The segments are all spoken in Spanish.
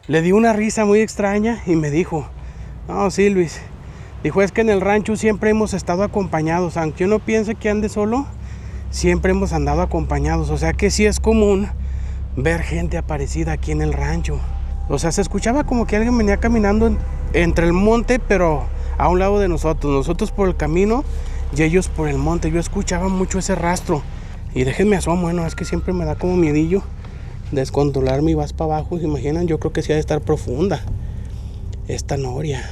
Le di una risa muy extraña y me dijo, no, sí, Luis, dijo, es que en el rancho siempre hemos estado acompañados, aunque uno piense que ande solo, siempre hemos andado acompañados, o sea que sí es común ver gente aparecida aquí en el rancho. O sea, se escuchaba como que alguien venía caminando entre el monte, pero a un lado de nosotros por el camino y ellos por el monte. Yo escuchaba mucho ese rastro y déjenme asomo, bueno, es que siempre me da como miedillo descontrolarme y vas para abajo. ¿Se imaginan? Yo creo que sí ha de estar profunda esta noria.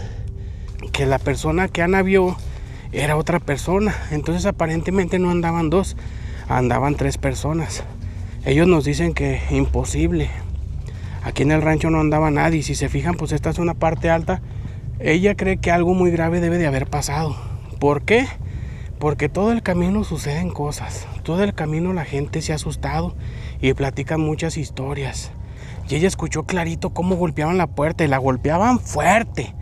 Que la persona que Ana vio era otra persona, entonces aparentemente no andaban dos, andaban tres personas. Ellos nos dicen que imposible, aquí en el rancho no andaba nadie. Si se fijan, pues esta es una parte alta. Ella cree que algo muy grave debe de haber pasado. ¿Por qué? Porque todo el camino suceden cosas, todo el camino la gente se ha asustado y platican muchas historias. Y ella escuchó clarito cómo golpeaban la puerta y la golpeaban fuerte,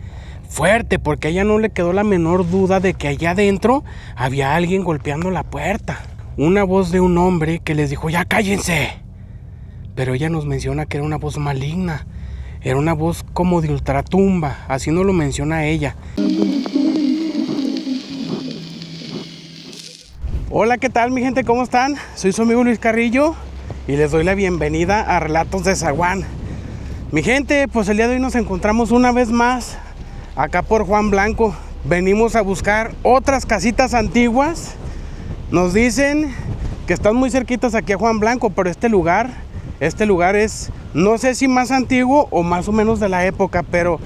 porque a ella no le quedó la menor duda de que allá adentro había alguien golpeando la puerta. Una voz de un hombre que les dijo, ya cállense. Pero ella nos menciona que era una voz maligna, era una voz como de ultratumba, así nos lo menciona ella. Hola, ¿qué tal mi gente? ¿Cómo están? Soy su amigo Luis Carrillo y les doy la bienvenida a Relatos de Zaguán. Mi gente, pues el día de hoy nos encontramos una vez más acá por Juan Blanco. Venimos a buscar otras casitas antiguas. Nos dicen que están muy cerquitas aquí a Juan Blanco, pero este lugar es, no sé si más antiguo o más o menos de la época, pero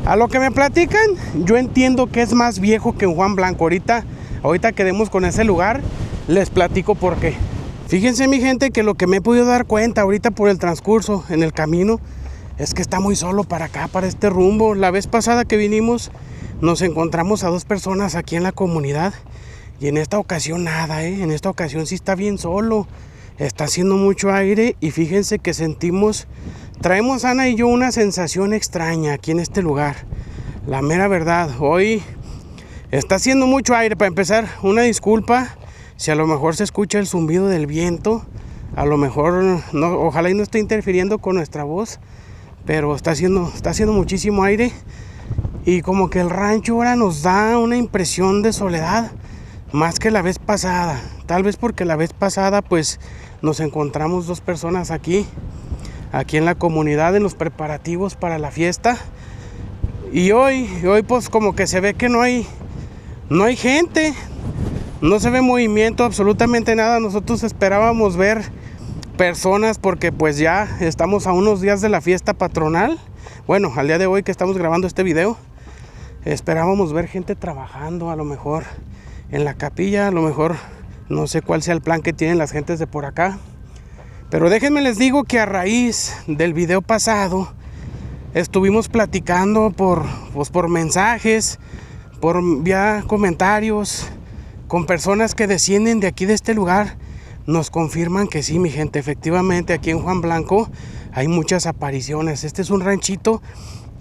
a lo que me platican, yo entiendo que es más viejo que en Juan Blanco. Ahorita quedemos con ese lugar, les platico por qué. Fíjense mi gente que lo que me he podido dar cuenta ahorita por el transcurso en el camino es que está muy solo para acá, para este rumbo. La vez pasada que vinimos nos encontramos a dos personas aquí en la comunidad y en esta ocasión nada, en esta ocasión sí está bien solo. Está haciendo mucho aire y fíjense que traemos Ana y yo una sensación extraña aquí en este lugar. La mera verdad, hoy está haciendo mucho aire. Para empezar, una disculpa si a lo mejor se escucha el zumbido del viento. A lo mejor, no, ojalá y no esté interfiriendo con nuestra voz, pero está haciendo muchísimo aire. Y como que el rancho ahora nos da una impresión de soledad, más que la vez pasada. Tal vez porque la vez pasada pues nos encontramos dos personas aquí en la comunidad en los preparativos para la fiesta. Y hoy pues como que se ve que no hay gente, no se ve movimiento, absolutamente nada. Nosotros esperábamos ver personas porque pues ya estamos a unos días de la fiesta patronal. Bueno, al día de hoy que estamos grabando este video, esperábamos ver gente trabajando, a lo mejor en la capilla, a lo mejor no sé cuál sea el plan que tienen las gentes de por acá. Pero déjenme les digo que a raíz del video pasado estuvimos platicando por mensajes, por vía comentarios, con personas que descienden de aquí de este lugar. Nos confirman que sí, mi gente, efectivamente aquí en Juan Blanco hay muchas apariciones. Este es un ranchito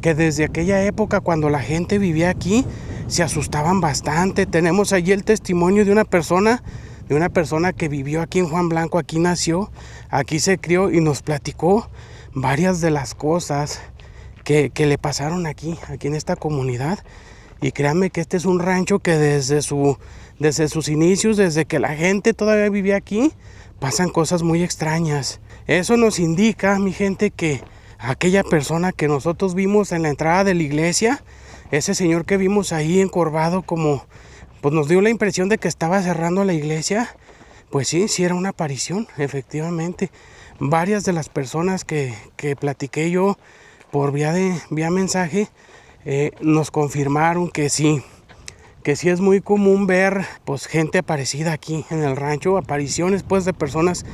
que desde aquella época, cuando la gente vivía aquí, se asustaban bastante. Tenemos allí el testimonio de una persona que vivió aquí en Juan Blanco, aquí nació, aquí se crió y nos platicó varias de las cosas que le pasaron aquí en esta comunidad. Y créanme que este es un rancho que desde sus inicios, desde que la gente todavía vivía aquí, pasan cosas muy extrañas. Eso nos indica, mi gente, que aquella persona que nosotros vimos en la entrada de la iglesia, ese señor que vimos ahí encorvado, como pues nos dio la impresión de que estaba cerrando la iglesia, pues sí era una aparición, efectivamente. Varias de las personas que platiqué yo por vía mensaje nos confirmaron que sí es muy común ver pues gente aparecida aquí en el rancho, apariciones pues de personas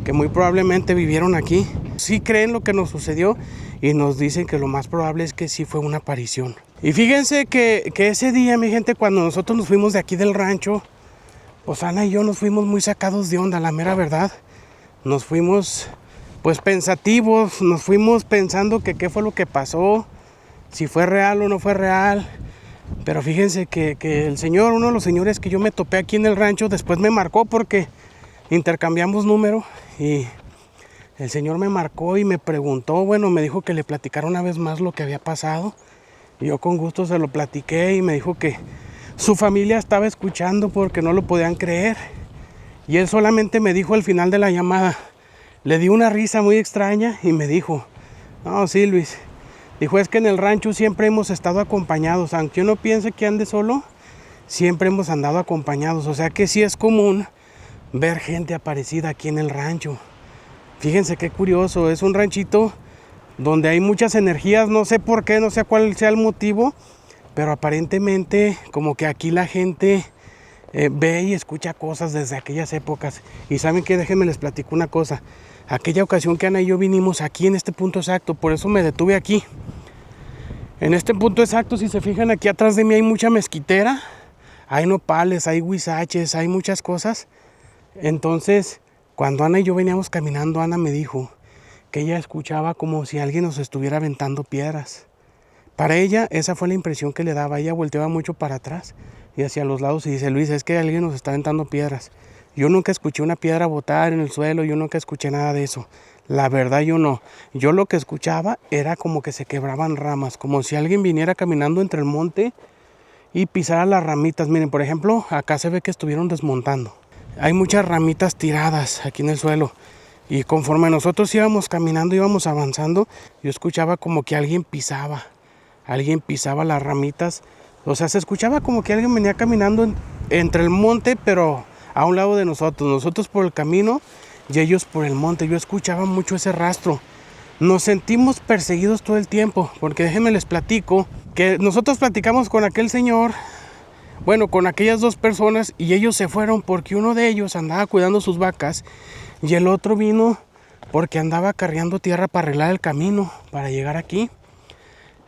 que muy probablemente vivieron aquí. Sí creen lo que nos sucedió y nos dicen que lo más probable es que sí fue una aparición. Y fíjense que ese día, mi gente, cuando nosotros nos fuimos de aquí del rancho, pues Ana y yo nos fuimos muy sacados de onda, la mera verdad. Nos fuimos pues pensativos, nos fuimos pensando que qué fue lo que pasó, si fue real o no fue real. Pero fíjense que el señor, uno de los señores que yo me topé aquí en el rancho, después me marcó porque intercambiamos número y El Señor me marcó y me preguntó, bueno, me dijo que le platicara una vez más lo que había pasado. Y yo con gusto se lo platiqué y me dijo que su familia estaba escuchando porque no lo podían creer. Y él solamente me dijo al final de la llamada, le di una risa muy extraña y me dijo, no, sí, Luis, dijo, es que en el rancho siempre hemos estado acompañados, aunque uno piense que ande solo, siempre hemos andado acompañados, o sea que sí es común ver gente aparecida aquí en el rancho. Fíjense qué curioso, es un ranchito donde hay muchas energías, no sé por qué, no sé cuál sea el motivo, pero aparentemente como que aquí la gente ve y escucha cosas desde aquellas épocas. Y saben que déjenme les platico una cosa, aquella ocasión que Ana y yo vinimos aquí en este punto exacto, por eso me detuve aquí. En este punto exacto, si se fijan, aquí atrás de mí hay mucha mezquitera, hay nopales, hay huizaches, hay muchas cosas. Entonces, cuando Ana y yo veníamos caminando, Ana me dijo que ella escuchaba como si alguien nos estuviera aventando piedras. Para ella, esa fue la impresión que le daba. Ella volteaba mucho para atrás y hacia los lados y dice, Luis, es que alguien nos está aventando piedras. Yo nunca escuché una piedra botar en el suelo, yo nunca escuché nada de eso. La verdad yo no. Yo lo que escuchaba era como que se quebraban ramas, como si alguien viniera caminando entre el monte y pisara las ramitas. Miren, por ejemplo, acá se ve que estuvieron desmontando. Hay muchas ramitas tiradas aquí en el suelo. Y conforme nosotros íbamos caminando, íbamos avanzando, yo escuchaba como que alguien pisaba las ramitas. O sea, se escuchaba como que alguien venía caminando entre el monte, pero a un lado de nosotros. Nosotros por el camino y ellos por el monte. Yo escuchaba mucho ese rastro. Nos sentimos perseguidos todo el tiempo, porque déjenme les platico que nosotros platicamos con aquel señor, bueno, con aquellas dos personas, y ellos se fueron porque uno de ellos andaba cuidando sus vacas y el otro vino porque andaba carreando tierra para arreglar el camino, para llegar aquí.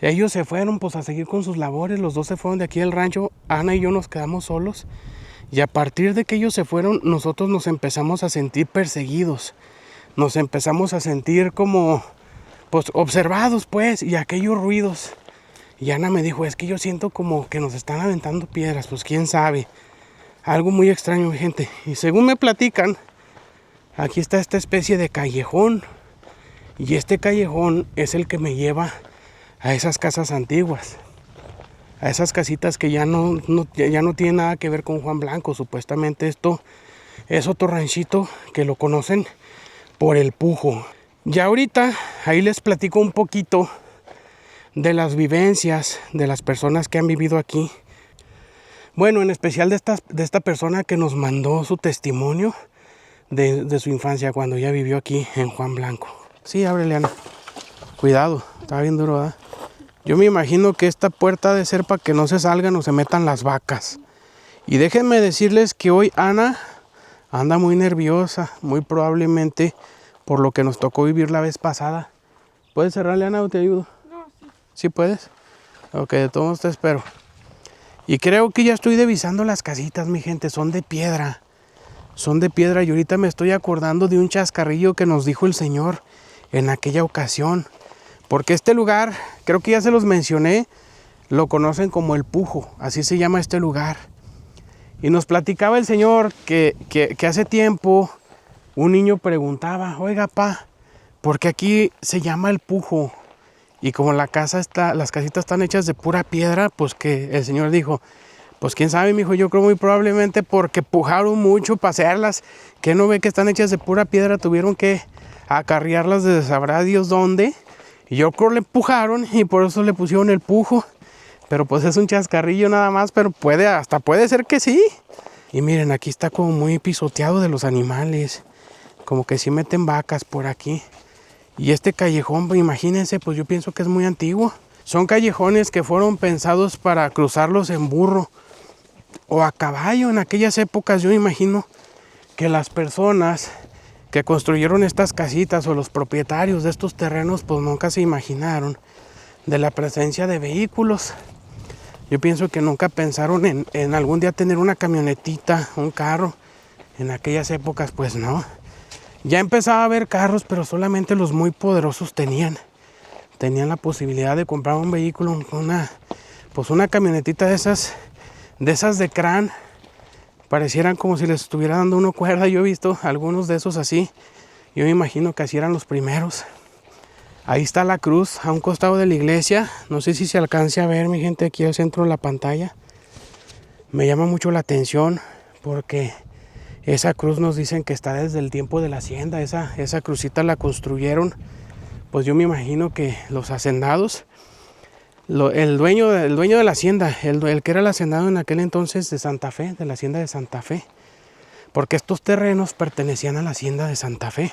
Ellos se fueron pues a seguir con sus labores, los dos se fueron de aquí del rancho, Ana y yo nos quedamos solos. Y a partir de que ellos se fueron, nosotros nos empezamos a sentir perseguidos. Nos empezamos a sentir como, pues, observados, pues, y aquellos ruidos. Y Ana me dijo, es que yo siento como que nos están aventando piedras, pues, quién sabe. Algo muy extraño, gente. Y según me platican, aquí está esta especie de callejón. Y este callejón es el que me lleva a esas casas antiguas. A esas casitas que ya no tienen nada que ver con Juan Blanco. Supuestamente esto es otro ranchito que lo conocen por el Pujo. Ya ahorita ahí les platico un poquito de las vivencias de las personas que han vivido aquí. Bueno, en especial de esta persona que nos mandó su testimonio de su infancia cuando ella vivió aquí en Juan Blanco. Sí, ábrele, Ana. Cuidado, está bien duro, ¿verdad? Yo me imagino que esta puerta ha de ser para que no se salgan o se metan las vacas. Y déjenme decirles que hoy Ana anda muy nerviosa, muy probablemente por lo que nos tocó vivir la vez pasada. ¿Puedes cerrarle, Ana, o te ayudo? No, sí. ¿Sí puedes? Ok, de todos modos te espero. Y creo que ya estoy divisando las casitas, mi gente, son de piedra. Son de piedra y ahorita me estoy acordando de un chascarrillo que nos dijo el Señor en aquella ocasión. Porque este lugar, creo que ya se los mencioné, lo conocen como el Pujo, así se llama este lugar. Y nos platicaba el Señor que hace tiempo un niño preguntaba, oiga, pa, ¿por qué aquí se llama el Pujo? Y como las casitas están hechas de pura piedra, pues que el Señor dijo, pues quién sabe, mijo, yo creo muy probablemente porque pujaron mucho para hacerlas, que no ve que están hechas de pura piedra, tuvieron que acarrearlas de sabrá Dios dónde. Y yo creo que le empujaron y por eso le pusieron el Pujo. Pero pues es un chascarrillo nada más, pero hasta puede ser que sí. Y miren, aquí está como muy pisoteado de los animales. Como que sí meten vacas por aquí. Y este callejón, pues, imagínense, pues yo pienso que es muy antiguo. Son callejones que fueron pensados para cruzarlos en burro o a caballo. En aquellas épocas yo imagino que las personas que construyeron estas casitas o los propietarios de estos terrenos pues nunca se imaginaron de la presencia de vehículos. Yo pienso que nunca pensaron en algún día tener una camionetita, un carro. En aquellas épocas pues no. Ya empezaba a haber carros, pero solamente los muy poderosos tenían la posibilidad de comprar un vehículo, una camionetita de esas de crán. Parecieran como si les estuviera dando uno cuerda. Yo he visto algunos de esos así, Yo me imagino que así eran los primeros. Ahí está la cruz a un costado de la iglesia. No sé si se alcance a ver, mi gente, aquí al centro de la pantalla. Me llama mucho la atención porque esa cruz nos dicen que está desde el tiempo de la hacienda. Esa crucita la construyeron, pues yo me imagino que los hacendados, el dueño de la hacienda, el que era el hacendado en aquel entonces de Santa Fe, de la hacienda de Santa Fe, porque estos terrenos pertenecían a la hacienda de Santa Fe.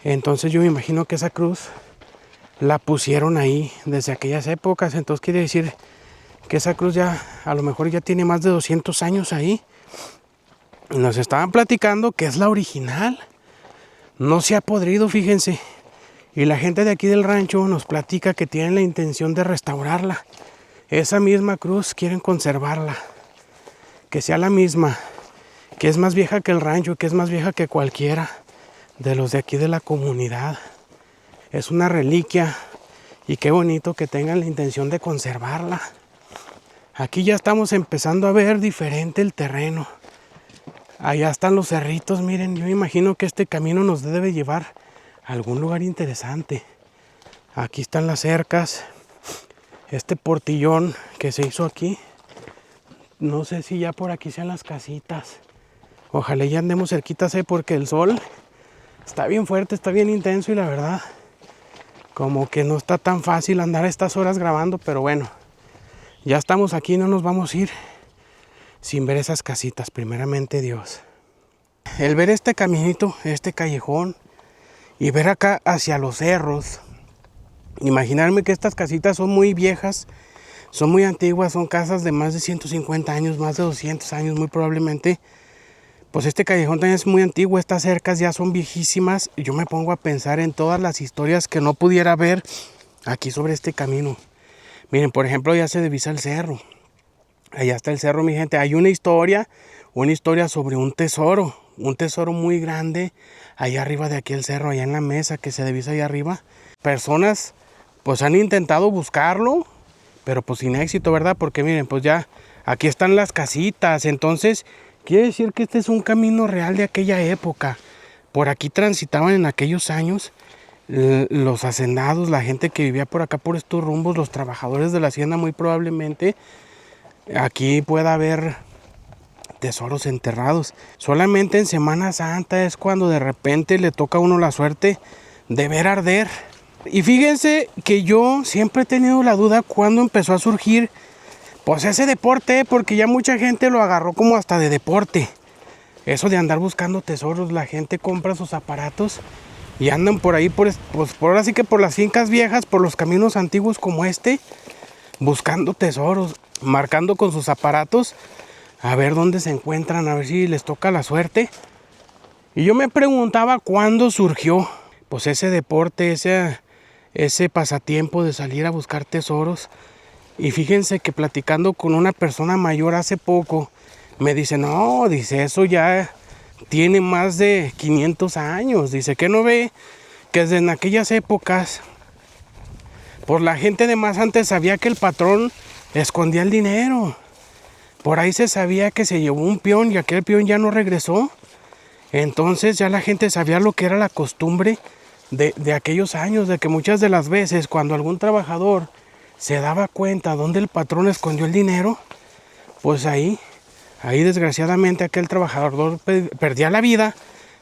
Entonces yo me imagino que esa cruz la pusieron ahí desde aquellas épocas. Entonces quiere decir que esa cruz ya a lo mejor ya tiene más de 200 años ahí. Nos estaban platicando que es la original. No se ha podrido, fíjense. Y la gente de aquí del rancho nos platica que tienen la intención de restaurarla. Esa misma cruz quieren conservarla. Que sea la misma. Que es más vieja que el rancho, que es más vieja que cualquiera de los de aquí de la comunidad. Es una reliquia. Y qué bonito que tengan la intención de conservarla. Aquí ya estamos empezando a ver diferente el terreno. Allá están los cerritos, miren. Yo me imagino que este camino nos debe llevar a algún lugar interesante. Aquí están las cercas. Este portillón que se hizo aquí. No sé si ya por aquí sean las casitas. Ojalá ya andemos cerquitas, porque el sol está bien fuerte, está bien intenso y la verdad, como que no está tan fácil andar a estas horas grabando, pero bueno. Ya estamos aquí, no nos vamos a ir sin ver esas casitas, primeramente Dios. El ver este caminito, este callejón, y ver acá hacia los cerros, imaginarme que estas casitas son muy viejas, son muy antiguas, son casas de más de 150 años, más de 200 años muy probablemente. Pues este callejón también es muy antiguo, estas cercas ya son viejísimas. Yo me pongo a pensar en todas las historias que no pudiera ver aquí sobre este camino. Miren, por ejemplo, ya se divisa el cerro. Allá está el cerro, mi gente. Hay una historia sobre un tesoro muy grande, allá arriba de aquí el cerro, allá en la mesa que se divisa allá arriba. Personas, pues han intentado buscarlo, pero pues sin éxito, ¿verdad? Porque miren, pues ya, aquí están las casitas. Entonces, quiere decir que este es un camino real de aquella época. Por aquí transitaban en aquellos años los hacendados, la gente que vivía por acá, por estos rumbos, los trabajadores de la hacienda. Muy probablemente aquí pueda haber tesoros enterrados. Solamente en Semana Santa es cuando de repente le toca a uno la suerte de ver arder. Y fíjense que yo siempre he tenido la duda cuando empezó a surgir pues ese deporte, porque ya mucha gente lo agarró como hasta de deporte. Eso de andar buscando tesoros, la gente compra sus aparatos y andan por ahí, pues por ahora sí que por las fincas viejas, por los caminos antiguos como este, buscando tesoros, marcando con sus aparatos a ver dónde se encuentran, a ver si les toca la suerte. Y yo me preguntaba cuándo surgió pues ese deporte, ese pasatiempo de salir a buscar tesoros. Y fíjense que platicando con una persona mayor hace poco, me dice, no, dice, eso ya tiene más de 500 años. Dice que no ve que desde en aquellas épocas, pues la gente de más antes sabía que el patrón escondía el dinero. Por ahí se sabía que se llevó un peón y aquel peón ya no regresó. Entonces ya la gente sabía lo que era la costumbre de aquellos años, de que muchas de las veces cuando algún trabajador se daba cuenta dónde el patrón escondió el dinero, pues ahí desgraciadamente aquel trabajador perdía la vida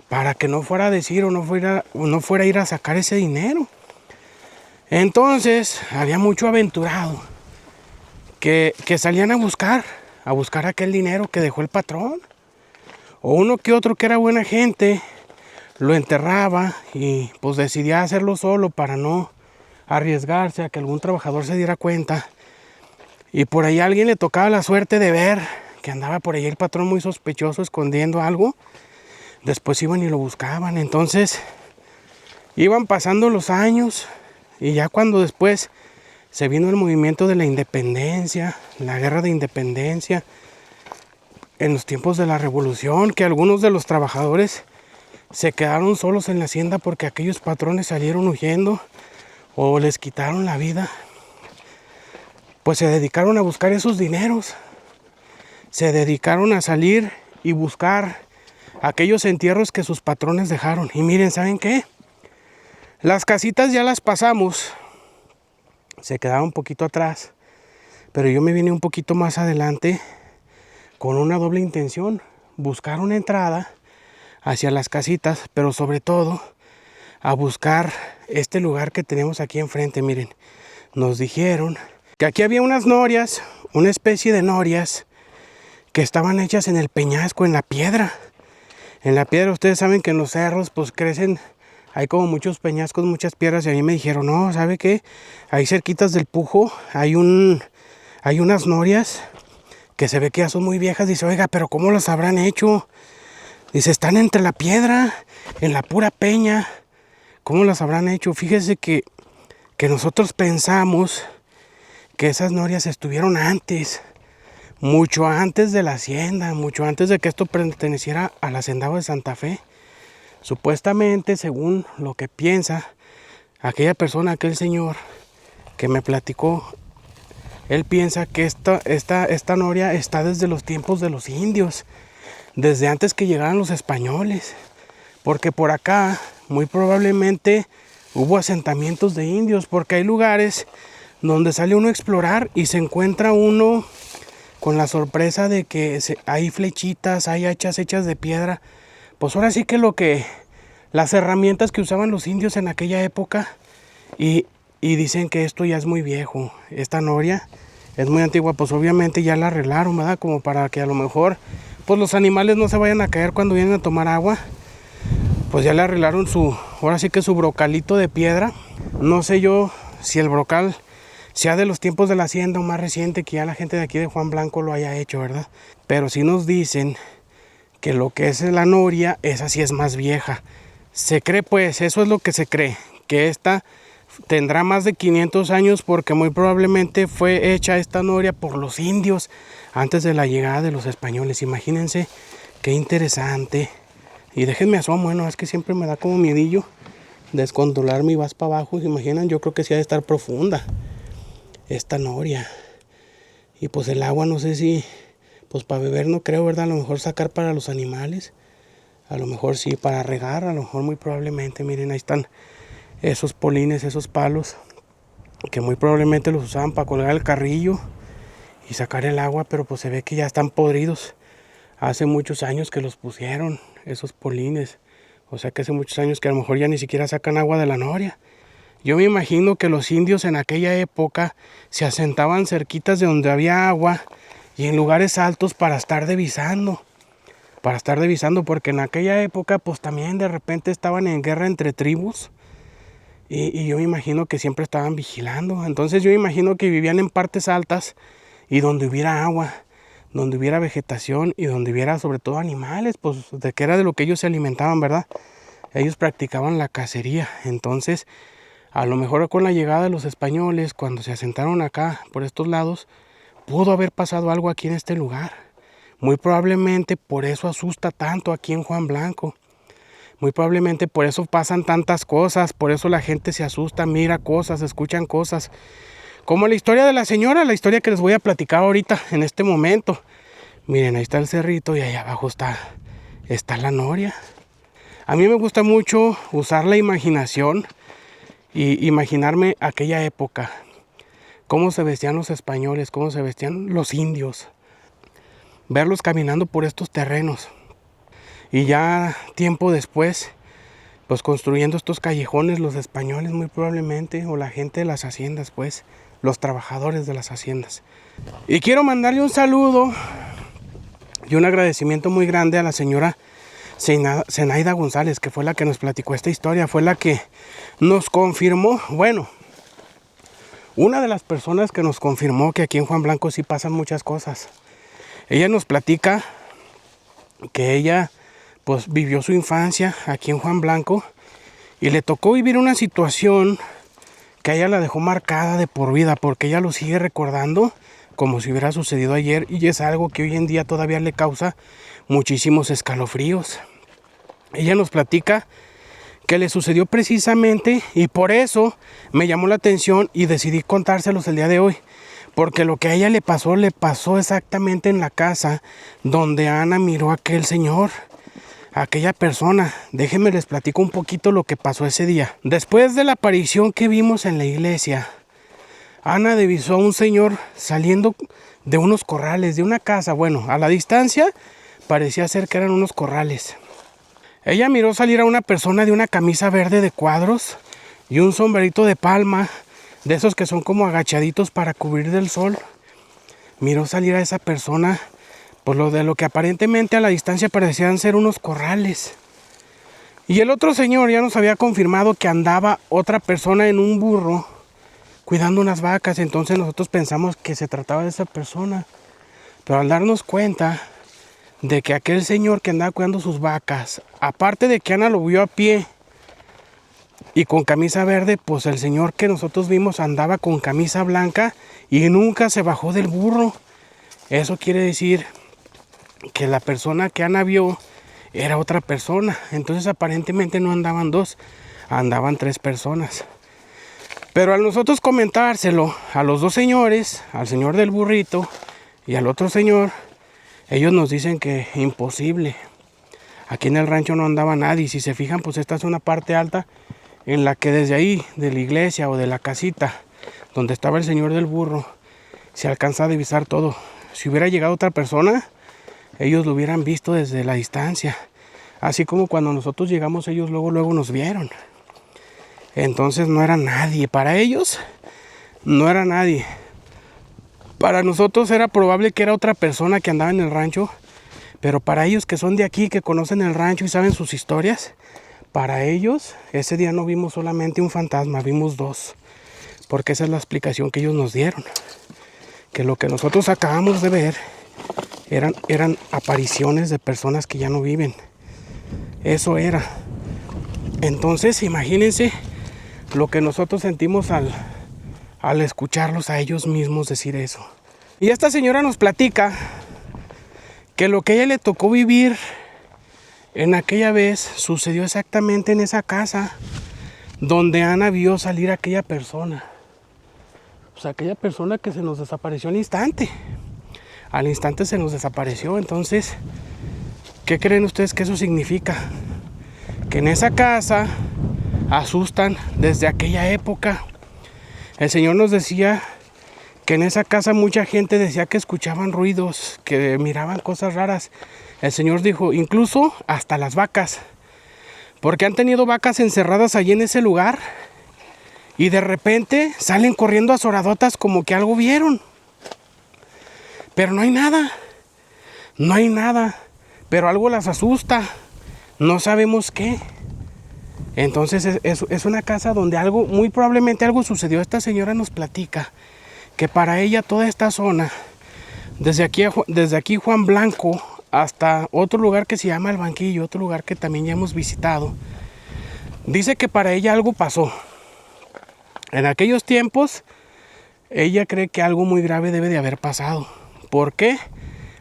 para que no fuera a decir o no fuera a ir a sacar ese dinero. Entonces había mucho aventurado que salían a buscar aquel dinero que dejó el patrón. O uno que otro que era buena gente lo enterraba y pues decidía hacerlo solo para no arriesgarse a que algún trabajador se diera cuenta. Y por ahí a alguien le tocaba la suerte de ver que andaba por ahí el patrón muy sospechoso escondiendo algo. Después iban y lo buscaban. Entonces iban pasando los años y ya cuando después se vino el movimiento de la independencia, la guerra de independencia, en los tiempos de la revolución, que algunos de los trabajadores se quedaron solos en la hacienda porque aquellos patrones salieron huyendo o les quitaron la vida, pues se dedicaron a buscar esos dineros. Se dedicaron a salir y buscar aquellos entierros que sus patrones dejaron. Y miren, ¿saben qué? Las casitas ya las pasamos, se quedaron un poquito atrás, pero yo me vine un poquito más adelante con una doble intención, buscar una entrada hacia las casitas, pero sobre todo a buscar este lugar que tenemos aquí enfrente. Miren, nos dijeron que aquí había unas norias, una especie de norias que estaban hechas en el peñasco, en la piedra. En la piedra, ustedes saben que en los cerros pues crecen, hay como muchos peñascos, muchas piedras, y a mí me dijeron, no, ¿sabe qué? Ahí cerquitas del Pujo hay unas norias que se ve que ya son muy viejas. Dice, oiga, pero ¿cómo las habrán hecho? Dice, están entre la piedra, en la pura peña. ¿Cómo las habrán hecho? Fíjese que nosotros pensamos que esas norias estuvieron antes, mucho antes de la hacienda, mucho antes de que esto perteneciera al hacendado de Santa Fe. Supuestamente, según lo que piensa aquella persona, aquel señor que me platicó, él piensa que esta noria está desde los tiempos de los indios, desde antes que llegaran los españoles, porque por acá muy probablemente hubo asentamientos de indios, porque hay lugares donde sale uno a explorar y se encuentra uno con la sorpresa de que hay flechitas, hay hachas hechas de piedra. Pues ahora sí que las herramientas que usaban los indios en aquella época, y dicen que esto ya es muy viejo, esta noria es muy antigua. Pues obviamente ya la arreglaron, ¿verdad? Como para que a lo mejor pues los animales no se vayan a caer cuando vienen a tomar agua. Pues ya le arreglaron ahora sí que su brocalito de piedra. No sé yo si el brocal sea de los tiempos de la hacienda o más reciente, que ya la gente de aquí de Juan Blanco lo haya hecho, ¿verdad? Pero sí nos dicen que lo que es la noria, esa sí es más vieja. Se cree, pues, eso es lo que se cree, que esta tendrá más de 500 años, porque muy probablemente fue hecha esta noria por los indios antes de la llegada de los españoles. Imagínense qué interesante. Y déjenme asomo, bueno, es que siempre me da como miedillo descontrolarme y vas para abajo. ¿Se imaginan? Yo creo que sí ha de estar profunda esta noria. Y pues el agua, no sé si, pues para beber no creo, ¿verdad? A lo mejor sacar para los animales, a lo mejor sí para regar, a lo mejor muy probablemente. Miren, ahí están esos polines, esos palos, que muy probablemente los usaban para colgar el carrillo y sacar el agua, pero pues se ve que ya están podridos. Hace muchos años que los pusieron, esos polines. O sea que hace muchos años que a lo mejor ya ni siquiera sacan agua de la noria. Yo me imagino que los indios en aquella época se asentaban cerquitas de donde había agua y en lugares altos para estar divisando. Porque en aquella época pues también de repente estaban en guerra entre tribus. Y yo me imagino que siempre estaban vigilando. Entonces yo me imagino que vivían en partes altas y donde hubiera agua, donde hubiera vegetación y donde hubiera sobre todo animales, pues de que era de lo que ellos se alimentaban, ¿verdad? Ellos practicaban la cacería. Entonces, a lo mejor con la llegada de los españoles, cuando se asentaron acá por estos lados, pudo haber pasado algo aquí en este lugar. Muy probablemente por eso asusta tanto aquí en Juan Blanco. Muy probablemente por eso pasan tantas cosas, por eso la gente se asusta, mira cosas, escuchan cosas. Como la historia de la señora, la historia que les voy a platicar ahorita, en este momento. Miren, ahí está el cerrito y ahí abajo está la noria. A mí me gusta mucho usar la imaginación y imaginarme aquella época. Cómo se vestían los españoles, cómo se vestían los indios. Verlos caminando por estos terrenos. Y ya tiempo después, pues construyendo estos callejones, los españoles muy probablemente, o la gente de las haciendas, pues, los trabajadores de las haciendas. Y quiero mandarle un saludo y un agradecimiento muy grande a la señora Zenaida González, que fue la que nos platicó esta historia, fue la que nos confirmó, bueno, una de las personas que nos confirmó que aquí en Juan Blanco sí pasan muchas cosas. Ella nos platica que ella pues vivió su infancia aquí en Juan Blanco y le tocó vivir una situación que a ella la dejó marcada de por vida, porque ella lo sigue recordando como si hubiera sucedido ayer, y es algo que hoy en día todavía le causa muchísimos escalofríos. Ella nos platica que le sucedió precisamente, y por eso me llamó la atención y decidí contárselos el día de hoy, porque lo que a ella le pasó exactamente en la casa donde Ana miró a aquel señor. aquella persona. Déjenme les platico un poquito lo que pasó ese día. Después de la aparición que vimos en la iglesia, Ana divisó a un señor saliendo de unos corrales, de una casa. Bueno, a la distancia parecía ser que eran unos corrales. Ella miró salir a una persona de una camisa verde de cuadros y un sombrerito de palma, de esos que son como agachaditos para cubrir del sol. Miró salir a esa persona por lo que aparentemente a la distancia parecían ser unos corrales. Y el otro señor ya nos había confirmado que andaba otra persona en un burro cuidando unas vacas. Entonces nosotros pensamos que se trataba de esa persona. Pero al darnos cuenta de que aquel señor que andaba cuidando sus vacas, aparte de que Ana lo vio a pie y con camisa verde, pues el señor que nosotros vimos andaba con camisa blanca y nunca se bajó del burro. Eso quiere decir que la persona que Ana vio era otra persona. Entonces aparentemente no andaban dos, andaban tres personas. Pero al nosotros comentárselo a los dos señores, al señor del burrito y al otro señor, ellos nos dicen que imposible. Aquí en el rancho no andaba nadie. Si se fijan, pues esta es una parte alta en la que desde ahí, de la iglesia o de la casita donde estaba el señor del burro, se alcanza a divisar todo. Si hubiera llegado otra persona, ellos lo hubieran visto desde la distancia. Así como cuando nosotros llegamos, ellos luego nos vieron. Entonces no era nadie. Para ellos no era nadie. Para nosotros era probable que era otra persona que andaba en el rancho. Pero para ellos que son de aquí, que conocen el rancho y saben sus historias, para ellos ese día no vimos solamente un fantasma, vimos dos. Porque esa es la explicación que ellos nos dieron. Que lo que nosotros acabamos de ver eran apariciones de personas que ya no viven. Eso era. Entonces imagínense lo que nosotros sentimos al escucharlos a ellos mismos decir eso. Y esta señora nos platica que lo que a ella le tocó vivir en aquella vez sucedió exactamente en esa casa donde Ana vio salir a aquella persona. O sea, aquella persona que se nos desapareció al instante. Al instante se nos desapareció. Entonces, ¿qué creen ustedes que eso significa? Que en esa casa asustan desde aquella época. El Señor nos decía que en esa casa mucha gente decía que escuchaban ruidos, que miraban cosas raras. El Señor dijo, incluso hasta las vacas, porque han tenido vacas encerradas allí en ese lugar y de repente salen corriendo azoradotas como que algo vieron. Pero no hay nada, pero algo las asusta, no sabemos qué. Entonces es una casa donde muy probablemente algo sucedió. Esta señora nos platica que para ella toda esta zona, desde aquí Juan Blanco hasta otro lugar que se llama El Banquillo, otro lugar que también ya hemos visitado, dice que para ella algo pasó. En aquellos tiempos, ella cree que algo muy grave debe de haber pasado. ¿Por qué?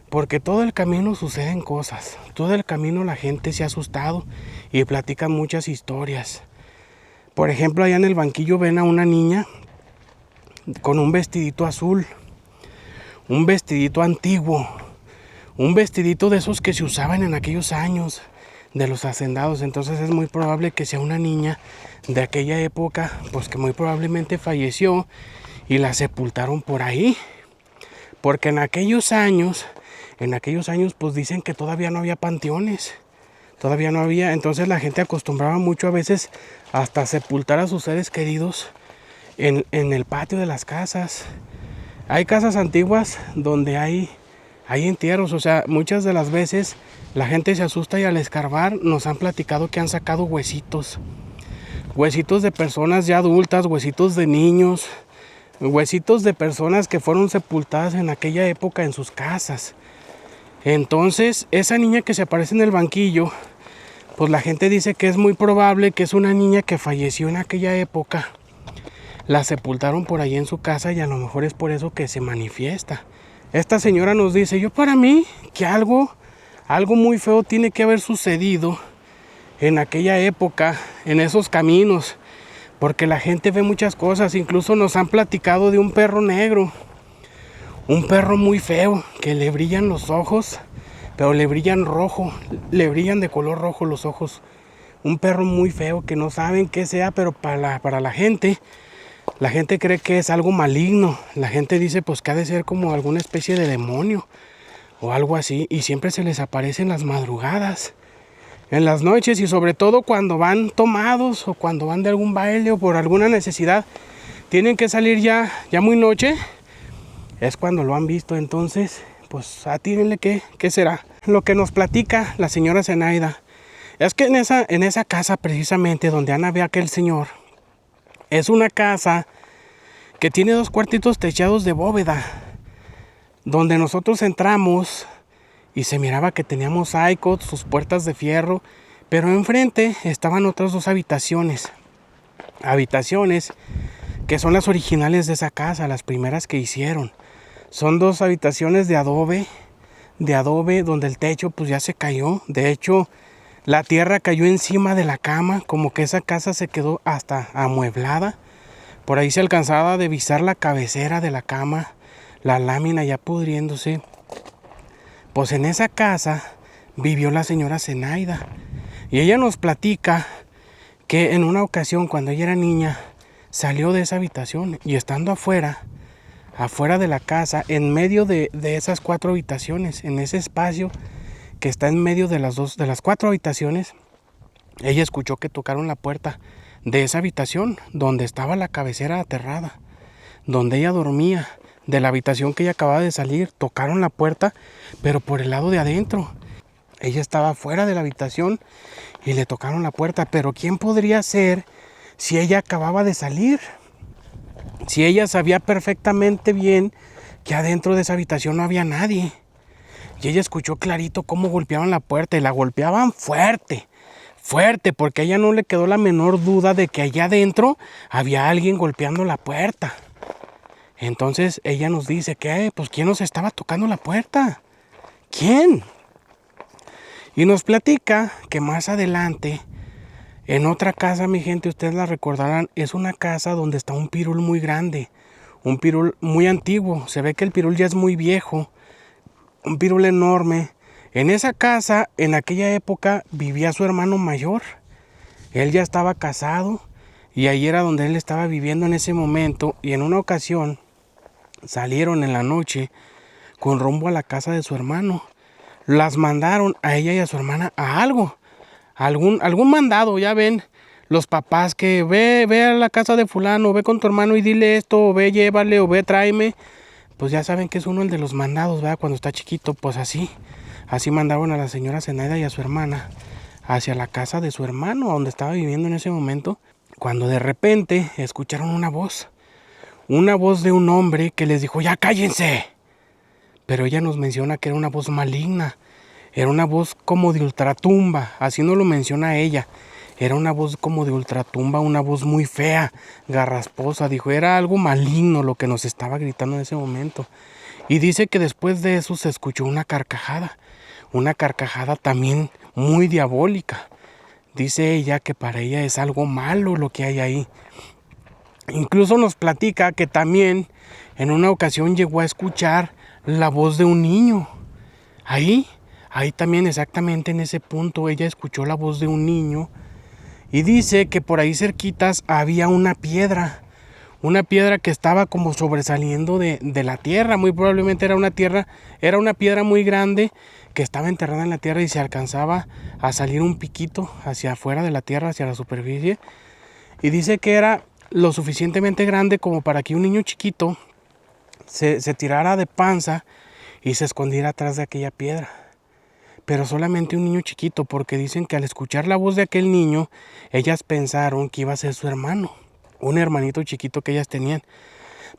Porque todo el camino suceden cosas. Todo el camino la gente se ha asustado y platican muchas historias. Por ejemplo, allá en El Banquillo ven a una niña con un vestidito azul. Un vestidito antiguo. Un vestidito de esos que se usaban en aquellos años de los hacendados. Entonces es muy probable que sea una niña de aquella época, pues que muy probablemente falleció y la sepultaron por ahí. Porque en aquellos años pues dicen que todavía no había panteones. Todavía no había, entonces la gente acostumbraba mucho a veces hasta sepultar a sus seres queridos en el patio de las casas. Hay casas antiguas donde hay entierros, o sea, muchas de las veces la gente se asusta y al escarbar nos han platicado que han sacado huesitos. Huesitos de personas ya adultas, huesitos de niños, huesitos de personas que fueron sepultadas en aquella época en sus casas. Entonces, esa niña que se aparece en El Banquillo, pues la gente dice que es muy probable que es una niña que falleció en aquella época. La sepultaron por ahí en su casa y a lo mejor es por eso que se manifiesta. Esta señora nos dice, yo para mí que algo muy feo tiene que haber sucedido en aquella época, en esos caminos, porque la gente ve muchas cosas. Incluso nos han platicado de un perro negro, un perro muy feo, que le brillan los ojos pero le brillan rojo, le brillan de color rojo los ojos. Un perro muy feo que no saben qué sea, pero para la gente cree que es algo maligno. La gente dice pues que ha de ser como alguna especie de demonio o algo así, y siempre se les aparece en las madrugadas, en las noches, y sobre todo cuando van tomados o cuando van de algún baile o por alguna necesidad, tienen que salir ya muy noche, es cuando lo han visto. Entonces pues atínenle qué será. Lo que nos platica la señora Zenaida es que en esa casa precisamente donde Ana ve a aquel señor, es una casa que tiene 2 cuartitos techados de bóveda, donde nosotros entramos y se miraba que tenía mosaicos, sus puertas de fierro, pero enfrente estaban otras 2 habitaciones que son las originales de esa casa, las primeras que hicieron. Son 2 habitaciones de adobe, donde el techo pues ya se cayó. De hecho, la tierra cayó encima de la cama, como que esa casa se quedó hasta amueblada. Por ahí se alcanzaba a divisar la cabecera de la cama, la lámina ya pudriéndose. Pues en esa casa vivió la señora Zenaida. Y ella nos platica que en una ocasión, cuando ella era niña, salió de esa habitación y estando afuera de la casa, en medio de esas 4 habitaciones, en ese espacio que está en medio de las 4 habitaciones, ella escuchó que tocaron la puerta de esa habitación donde estaba la cabecera aterrada, donde ella dormía, de la habitación que ella acababa de salir. Tocaron la puerta, pero por el lado de adentro. Ella estaba fuera de la habitación y le tocaron la puerta, pero ¿quién podría ser si ella acababa de salir? Si ella sabía perfectamente bien que adentro de esa habitación no había nadie. Y ella escuchó clarito cómo golpeaban la puerta, y la golpeaban fuerte, porque a ella no le quedó la menor duda de que allá adentro había alguien golpeando la puerta. Entonces ella nos dice que, pues, ¿quién nos estaba tocando la puerta? ¿Quién? Y nos platica que más adelante, en otra casa, mi gente, ustedes la recordarán, es una casa donde está un pirul muy grande, un pirul muy antiguo. Se ve que el pirul ya es muy viejo, un pirul enorme. En esa casa, en aquella época, vivía su hermano mayor. Él ya estaba casado y ahí era donde él estaba viviendo en ese momento. Y en una ocasión salieron en la noche con rumbo a la casa de su hermano. Las mandaron a ella y a su hermana a algún mandado. Ya ven, los papás que ve a la casa de fulano, ve con tu hermano y dile esto, o ve, llévale, o ve, tráeme. Pues ya saben que es uno el de los mandados, ¿verdad? Cuando está chiquito, pues así mandaron a la señora Zenaida y a su hermana hacia la casa de su hermano, donde estaba viviendo en ese momento, cuando de repente escucharon una voz de un hombre que les dijo: ¡ya cállense! Pero ella nos menciona que era una voz maligna, era una voz como de ultratumba, así nos lo menciona ella. Era una voz como de ultratumba, una voz muy fea, garrasposa. Dijo, era algo maligno lo que nos estaba gritando en ese momento. Y dice que después de eso se escuchó una carcajada también muy diabólica. Dice ella que para ella es algo malo lo que hay ahí. Incluso nos platica que también en una ocasión llegó a escuchar la voz de un niño. Ahí también, exactamente en ese punto, ella escuchó la voz de un niño. Y dice que por ahí cerquitas había una piedra que estaba como sobresaliendo de la tierra. Muy probablemente era una piedra muy grande que estaba enterrada en la tierra y se alcanzaba a salir un piquito hacia afuera de la tierra, hacia la superficie. Y dice que era lo suficientemente grande como para que un niño chiquito se tirara de panza y se escondiera atrás de aquella piedra. Pero solamente un niño chiquito, porque dicen que al escuchar la voz de aquel niño, ellas pensaron que iba a ser su hermano, un hermanito chiquito que ellas tenían.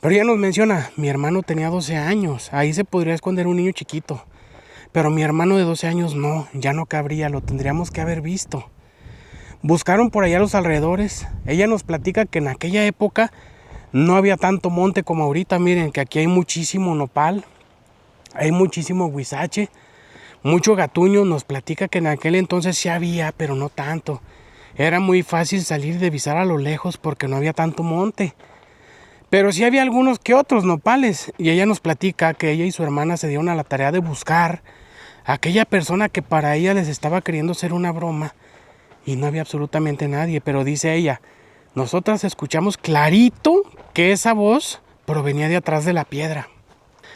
Pero ella nos menciona, mi hermano tenía 12 años, ahí se podría esconder un niño chiquito. Pero mi hermano de 12 años no, ya no cabría, lo tendríamos que haber visto. Buscaron por allá a los alrededores. Ella nos platica que en aquella época no había tanto monte como ahorita. Miren que aquí hay muchísimo nopal, hay muchísimo huizache, mucho gatuño. Nos platica que en aquel entonces sí había, pero no tanto. Era muy fácil salir y divisar a lo lejos porque no había tanto monte. Pero sí había algunos que otros nopales. Y ella nos platica que ella y su hermana se dieron a la tarea de buscar aquella persona que para ella les estaba queriendo hacer una broma y no había absolutamente nadie. Pero dice ella, nosotras escuchamos clarito que esa voz provenía de atrás de la piedra.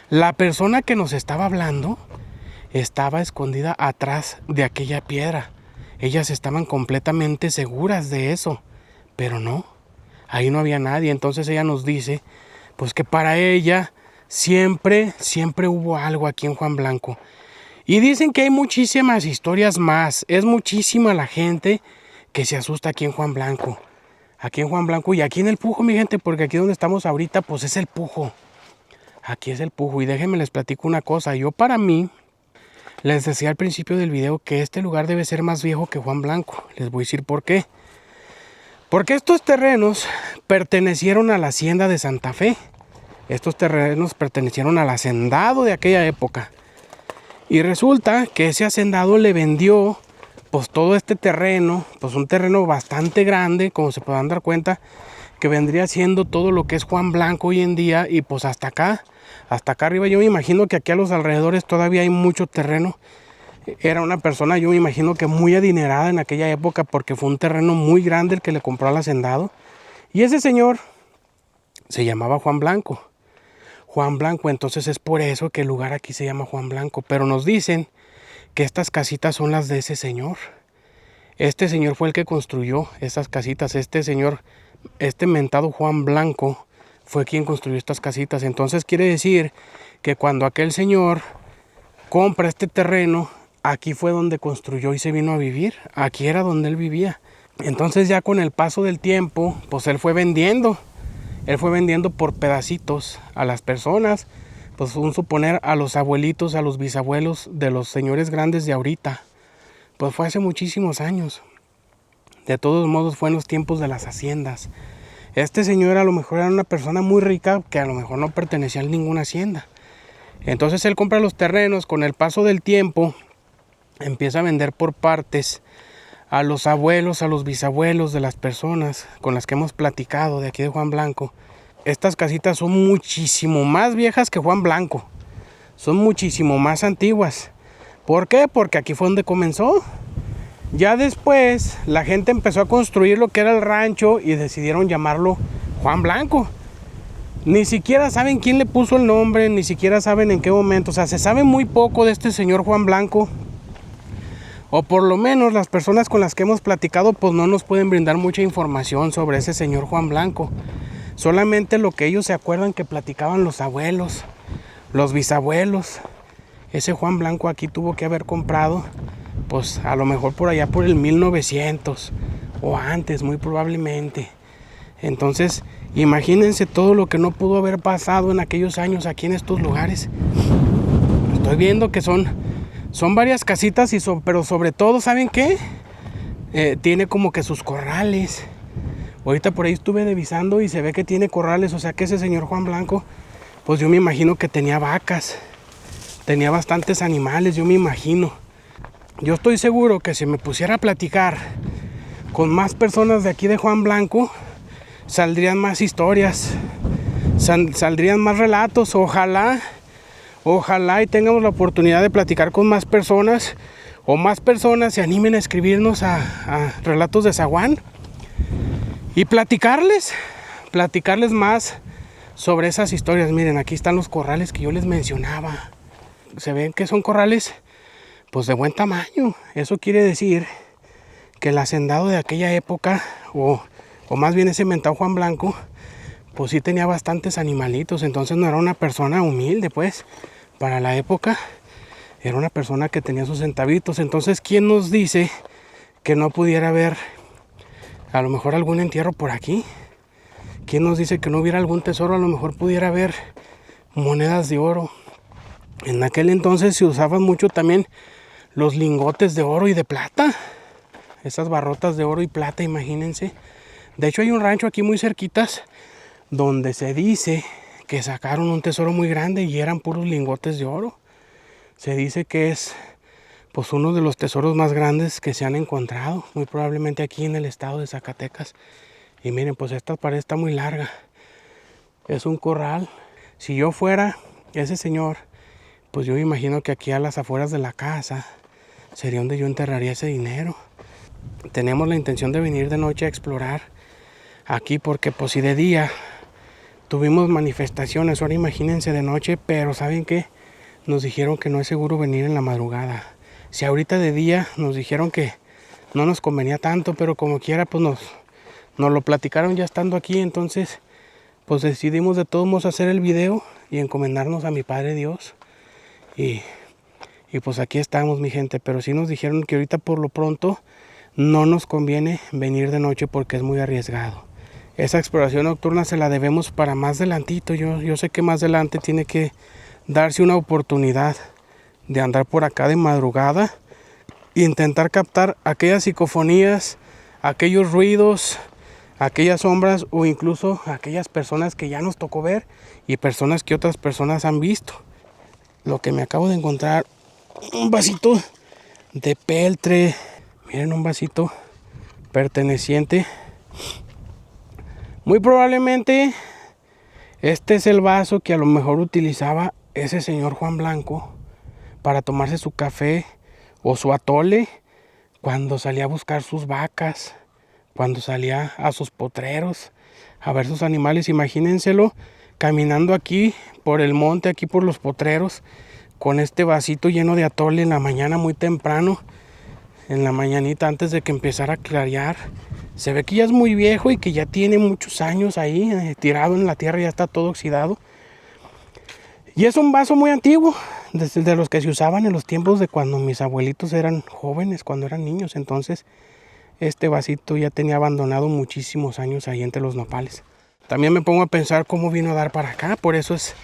La persona que nos estaba hablando estaba escondida atrás de aquella piedra. Ellas estaban completamente seguras de eso, pero no, ahí no había nadie. Entonces ella nos dice, pues que para ella siempre hubo algo aquí en Juan Blanco. Y dicen que hay muchísimas historias más. Es muchísima la gente que se asusta aquí en Juan Blanco. Aquí en Juan Blanco y aquí en el Pujo, mi gente, porque aquí donde estamos ahorita, pues es el Pujo. Aquí es el Pujo. Y déjenme les platico una cosa. Yo para mí, les decía al principio del video que este lugar debe ser más viejo que Juan Blanco. Les voy a decir por qué. Porque estos terrenos pertenecieron a la hacienda de Santa Fe. Estos terrenos pertenecieron al hacendado de aquella época. Y resulta que ese hacendado le vendió pues todo este terreno, pues un terreno bastante grande, como se podrán dar cuenta, que vendría siendo todo lo que es Juan Blanco hoy en día. Y pues hasta acá arriba, yo me imagino que aquí a los alrededores todavía hay mucho terreno. Era una persona, yo me imagino que muy adinerada en aquella época, porque fue un terreno muy grande el que le compró al hacendado. Y ese señor se llamaba Juan Blanco. Juan Blanco, entonces es por eso que el lugar aquí se llama Juan Blanco. Pero nos dicen que estas casitas son las de ese señor. Este señor fue el que construyó estas casitas. Este señor, este mentado Juan Blanco, fue quien construyó estas casitas. Entonces quiere decir que cuando aquel señor compra este terreno, aquí fue donde construyó y se vino a vivir. Aquí era donde él vivía. Entonces ya con el paso del tiempo, pues él fue vendiendo. Él fue vendiendo por pedacitos a las personas, pues un suponer a los abuelitos, a los bisabuelos de los señores grandes de ahorita. Pues fue hace muchísimos años. De todos modos fue en los tiempos de las haciendas. Este señor a lo mejor era una persona muy rica que a lo mejor no pertenecía a ninguna hacienda. Entonces él compra los terrenos, con el paso del tiempo empieza a vender por partes a los abuelos, a los bisabuelos de las personas con las que hemos platicado de aquí de Juan Blanco. Estas casitas son muchísimo más viejas que Juan Blanco. Son muchísimo más antiguas. ¿Por qué? Porque aquí fue donde comenzó. Ya después la gente empezó a construir lo que era el rancho y decidieron llamarlo Juan Blanco. Ni siquiera saben quién le puso el nombre, ni siquiera saben en qué momento. O sea, se sabe muy poco de este señor Juan Blanco. O por lo menos las personas con las que hemos platicado pues no nos pueden brindar mucha información sobre ese señor Juan Blanco. Solamente lo que ellos se acuerdan que platicaban los abuelos, los bisabuelos. Ese Juan Blanco aquí tuvo que haber comprado pues a lo mejor por allá por el 1900 o antes, muy probablemente. Entonces imagínense todo lo que no pudo haber pasado en aquellos años aquí en estos lugares. Estoy viendo que son varias casitas, pero sobre todo, ¿saben qué? Tiene como que sus corrales. Ahorita por ahí estuve revisando y se ve que tiene corrales. O sea que ese señor Juan Blanco, pues yo me imagino que tenía vacas. Tenía bastantes animales, yo me imagino. Yo estoy seguro que si me pusiera a platicar con más personas de aquí de Juan Blanco, saldrían más historias, saldrían más relatos. Ojalá y tengamos la oportunidad de platicar con más personas, o más personas se animen a escribirnos a Relatos de Zaguán y platicarles más sobre esas historias. Miren, aquí están los corrales que yo les mencionaba. Se ven que son corrales pues de buen tamaño. Eso quiere decir que el hacendado de aquella época, o más bien ese mentado Juan Blanco, pues sí tenía bastantes animalitos. Entonces no era una persona humilde, pues para la época era una persona que tenía sus centavitos. Entonces, ¿quién nos dice que no pudiera haber a lo mejor algún entierro por aquí? ¿Quién nos dice que no hubiera algún tesoro? A lo mejor pudiera haber monedas de oro. En aquel entonces se usaban mucho también los lingotes de oro y de plata. Esas barrotas de oro y plata, imagínense. De hecho hay un rancho aquí muy cerquitas donde se dice que sacaron un tesoro muy grande y eran puros lingotes de oro. Se dice que es pues uno de los tesoros más grandes que se han encontrado, muy probablemente aquí en el estado de Zacatecas. Y miren, pues esta pared está muy larga. Es un corral. Si yo fuera ese señor, pues yo imagino que aquí a las afueras de la casa sería donde yo enterraría ese dinero. Tenemos la intención de venir de noche a explorar aquí porque pues si de día tuvimos manifestaciones, ahora imagínense de noche, pero ¿saben qué? Nos dijeron que no es seguro venir en la madrugada. Si ahorita de día nos dijeron que no nos convenía tanto, pero como quiera pues nos lo platicaron ya estando aquí, entonces pues decidimos de todos modos hacer el video y encomendarnos a mi Padre Dios. Y pues aquí estamos, mi gente, pero sí nos dijeron que ahorita por lo pronto no nos conviene venir de noche porque es muy arriesgado. Esa exploración nocturna se la debemos para más adelantito. Yo sé que más adelante tiene que darse una oportunidad de andar por acá de madrugada e intentar captar aquellas psicofonías, aquellos ruidos, aquellas sombras o incluso aquellas personas que ya nos tocó ver y personas que otras personas han visto. Lo que me acabo de encontrar, un vasito de peltre. Miren, un vasito perteneciente. Muy probablemente este es el vaso que a lo mejor utilizaba ese señor Juan Blanco para tomarse su café o su atole cuando salía a buscar sus vacas, cuando salía a sus potreros a ver sus animales. Imagínenselo caminando aquí por el monte, aquí por los potreros, con este vasito lleno de atole en la mañana muy temprano, en la mañanita antes de que empezara a clarear. Se ve que ya es muy viejo y que ya tiene muchos años ahí tirado en la tierra, ya está todo oxidado. Y es un vaso muy antiguo, desde los que se usaban en los tiempos de cuando mis abuelitos eran jóvenes, cuando eran niños. Entonces este vasito ya tenía abandonado muchísimos años ahí entre los nopales. También me pongo a pensar cómo vino a dar para acá, por eso es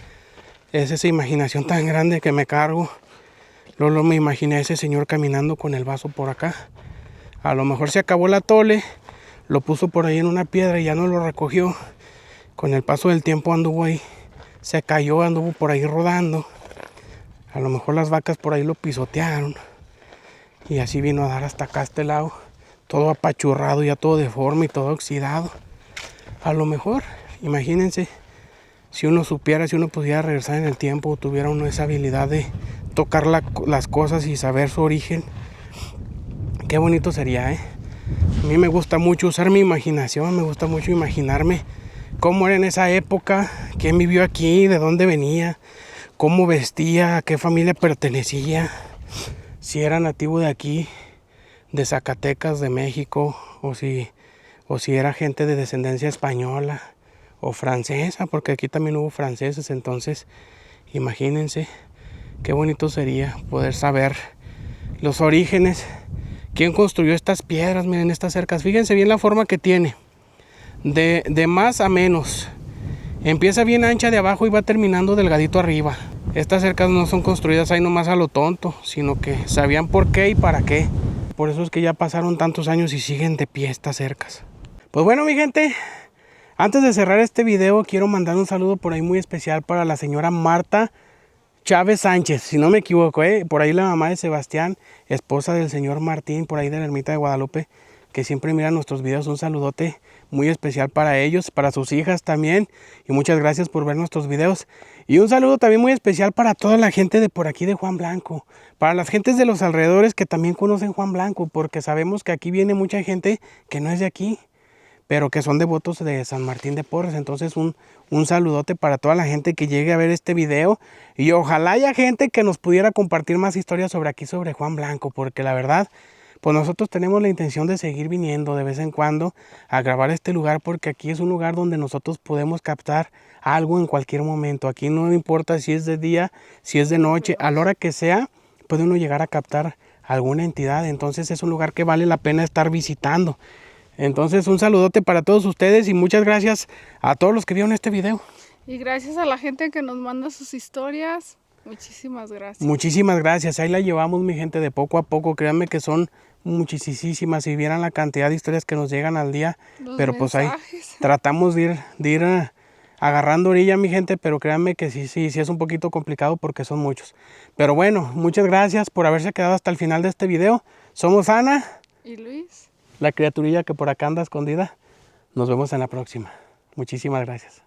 esa imaginación tan grande que me cargo. Luego me imaginé a ese señor caminando con el vaso por acá. A lo mejor se acabó el atole, lo puso por ahí en una piedra y ya no lo recogió. Con el paso del tiempo anduvo ahí, se cayó, anduvo por ahí rodando. A lo mejor las vacas por ahí lo pisotearon. Y así vino a dar hasta acá, a este lado. Todo apachurrado, ya todo deforme y todo oxidado. A lo mejor, imagínense, si uno supiera, si uno pudiera regresar en el tiempo, tuviera uno esa habilidad de tocar las cosas y saber su origen, qué bonito sería, ¿eh? A mí me gusta mucho usar mi imaginación, me gusta mucho imaginarme cómo era en esa época, quién vivió aquí, de dónde venía, cómo vestía, a qué familia pertenecía, si era nativo de aquí, de Zacatecas, de México, o si era gente de descendencia española o francesa, porque aquí también hubo franceses. Entonces imagínense qué bonito sería poder saber los orígenes, quién construyó estas piedras. Miren estas cercas, fíjense bien la forma que tiene, de más a menos. Empieza bien ancha de abajo y va terminando delgadito arriba. Estas cercas no son construidas ahí nomás a lo tonto, sino que sabían por qué y para qué. Por eso es que ya pasaron tantos años y siguen de pie estas cercas. Pues bueno, mi gente, antes de cerrar este video quiero mandar un saludo por ahí muy especial para la señora Marta Chávez Sánchez, si no me equivoco, por ahí la mamá de Sebastián, esposa del señor Martín, por ahí de la Ermita de Guadalupe, que siempre miran nuestros videos. Un saludote muy especial para ellos, para sus hijas también, y muchas gracias por ver nuestros videos. Y un saludo también muy especial para toda la gente de por aquí de Juan Blanco, para las gentes de los alrededores que también conocen Juan Blanco, porque sabemos que aquí viene mucha gente que no es de aquí, pero que son devotos de San Martín de Porres. Entonces un saludote para toda la gente que llegue a ver este video, y ojalá haya gente que nos pudiera compartir más historias sobre aquí, sobre Juan Blanco, porque la verdad, pues nosotros tenemos la intención de seguir viniendo de vez en cuando a grabar este lugar, porque aquí es un lugar donde nosotros podemos captar algo en cualquier momento. Aquí no importa si es de día, si es de noche, a la hora que sea, puede uno llegar a captar alguna entidad. Entonces es un lugar que vale la pena estar visitando. Entonces un saludote para todos ustedes y muchas gracias a todos los que vieron este video. Y gracias a la gente que nos manda sus historias. Muchísimas gracias. Muchísimas gracias. Ahí la llevamos, mi gente, de poco a poco. Créanme que son muchísimas. Si vieran la cantidad de historias que nos llegan al día. Pero mensajes. Pues ahí tratamos de ir agarrando orilla, mi gente. Pero créanme que sí es un poquito complicado porque son muchos. Pero bueno, muchas gracias por haberse quedado hasta el final de este video. Somos Ana y Luis, la criaturilla que por acá anda escondida. Nos vemos en la próxima. Muchísimas gracias.